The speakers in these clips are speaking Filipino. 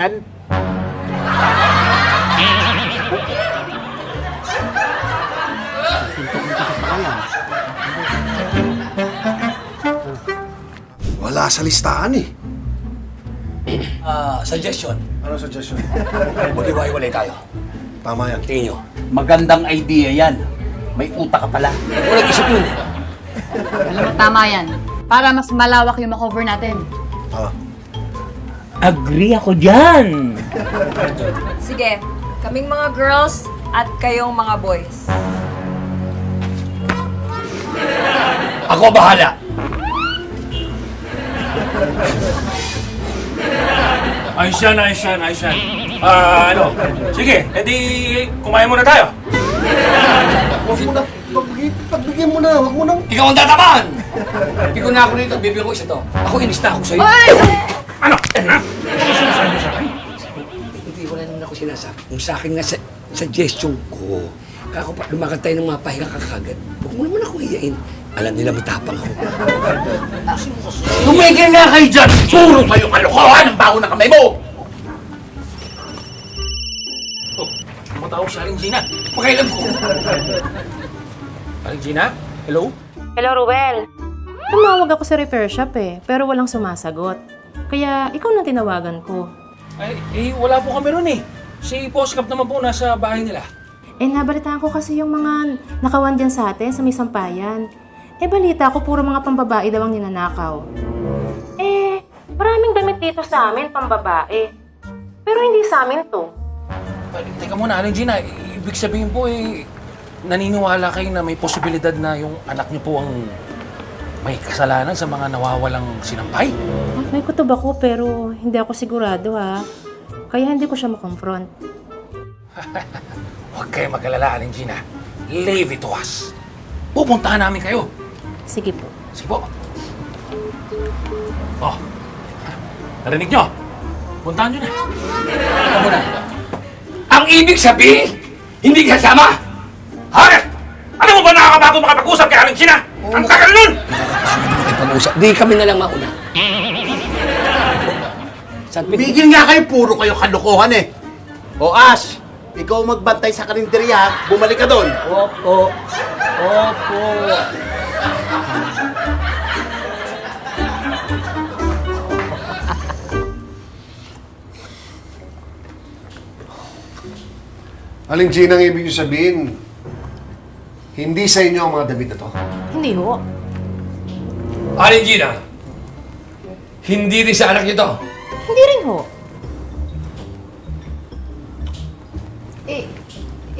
Yan. Sintok mo sa pangalan. Wala sa listahan eh. Suggestion. Ano suggestion? Mag-iwalay tayo. Tama yan. Tingin nyo. Magandang idea yan. May utak ka pala. Walang isip yun eh. Alam mo, tama yan. Para mas malawak yung makover natin. Ah, Agree ako dyan. Sige, kaming mga girls at kayong mga boys. Ako bahala. Ayos yan. Sige, edi kumain muna tayo. huwag mo na. Pagbigyan mo na. Huwag mo nang... Ikaw ang tatamaan! Hindi ko na ako dito. Bibigyan ko isa to. Ako inis na ako sa'yo. Ano? Hindi, wala naman ako sinasabi. Kung sa akin nga suggestion ko, kako pa lumakad tayo ng mga pahinga kakagad. Huwag mo naman ako hiyain. Alam nila matapang ako. Tumigil nga kayo dyan! Puro kayo kalokohan! Ang baho na kamay mo! Matawag si Aling Gina. Pakailan ko. Aling Gina? Hello? Hello, Ruel. Tumawag ako sa repair shop pero walang sumasagot. Kaya ikaw nang tinawagan ko. Ay, wala po kami ron eh. Si Boss Cap naman po nasa bahay nila. Nabalitaan ko kasi yung mga nakawan dyan sa atin sa may sampayan. Balita ko puro mga pambabae daw ang ninanakaw. Maraming damit dito sa amin, pambabae. Pero hindi sa amin to. Teka muna, Aling Gina. Ibig sabihin po naniniwala kayo na may posibilidad na yung anak niyo po ang may kasalanan sa mga nawawalang sinampay? May kutob ako pero hindi ako sigurado ha. Kaya hindi ko siya makonfront. Huwag kayo mag-alala, Aling Gina. Leave it to us. Pupuntahan namin kayo. Sige po. Sige po. Oh, narinig nyo? Puntahan nyo na. Ito muna. Ang ibig sabihin, hindi kasama! Harap! Ano mo ba nakakabago makapag-usap kay Aling Gina? Ang tagal nun! Ay, pag-usap. Di kami na lang mauna. Bigil nga kayo, puro kayo kalokohan eh. O Ash, ikaw magbantay sa karinderya, bumalik ka doon. Opo. Aling Gina, ang ibig sabihin, hindi sa inyo ang mga damit na to. Hindi ho. Aling Gina, hindi rin sa anak niyo to. Hindi rin ho.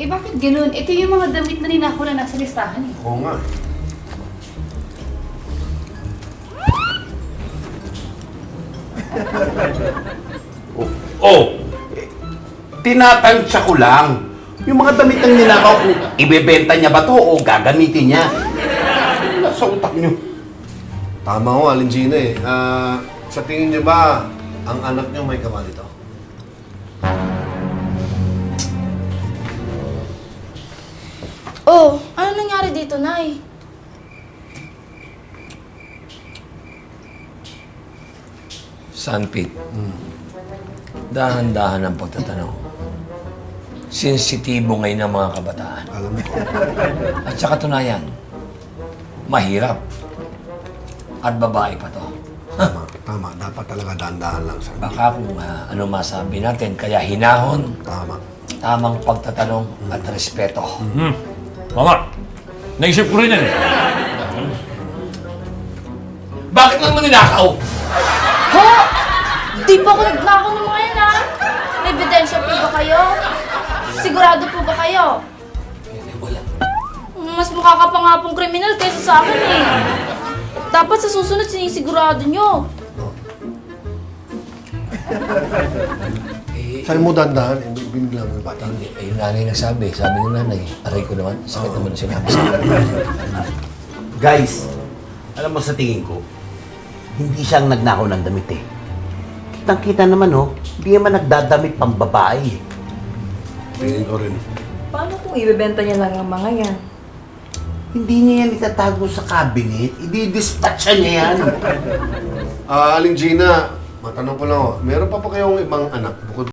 Bakit ganun? Ito yung mga damit na ninako na nasa listahan eh. Oo nga. Tinatansya ko lang. Yung mga damit ng ninakaw kung ibebenta niya ba to o gagamitin niya. Wala sa utak niyo. Tama ho, Aling Gina eh. Sa tingin niyo ba, ang anak niyo may gawa nito? Oh, ano nangyari dito, Nay? Sanpit, dahan-dahan ang pagtatanong. Sensitibo ngayon ang mga kabataan. Alam ko. At sa katunayan, mahirap. At babae pa to. Tama. Dapat talaga dahan-dahan lang sa Baka kung ano masabi natin, kaya hinahon, Tama. tamang pagtatanong at respeto. Mama, naisip ko rin yan eh. Bakit naman ninakaw? Ho! Di pa ako nagnakaw ng mga yan, ha? May ebidensya po ba kayo? Sigurado po ba kayo? Wala. Mas mukha ka pa nga pong kriminal kaysa sa akin, eh. Dapat sa susunod sinisigurado nyo. Saan mo dahan-dahan, biniglang ng bata. Hindi, yung nanay nagsabi. Sabi ng nanay, aray ko naman, sakit naman ang sinabi sa akin. Guys, alam mo sa tingin ko, hindi siyang nagnakaw ng damit eh. Kitang-kita naman hindi naman nagdadamit pang babae. Tingin ko rin. Paano kung ibebenta niya lang ang mga yan? Hindi niya yan itatago sa cabinet, i-dispatcha niya yan. Aling Gina, matanong ko lang, meron pa kayong ibang anak bukod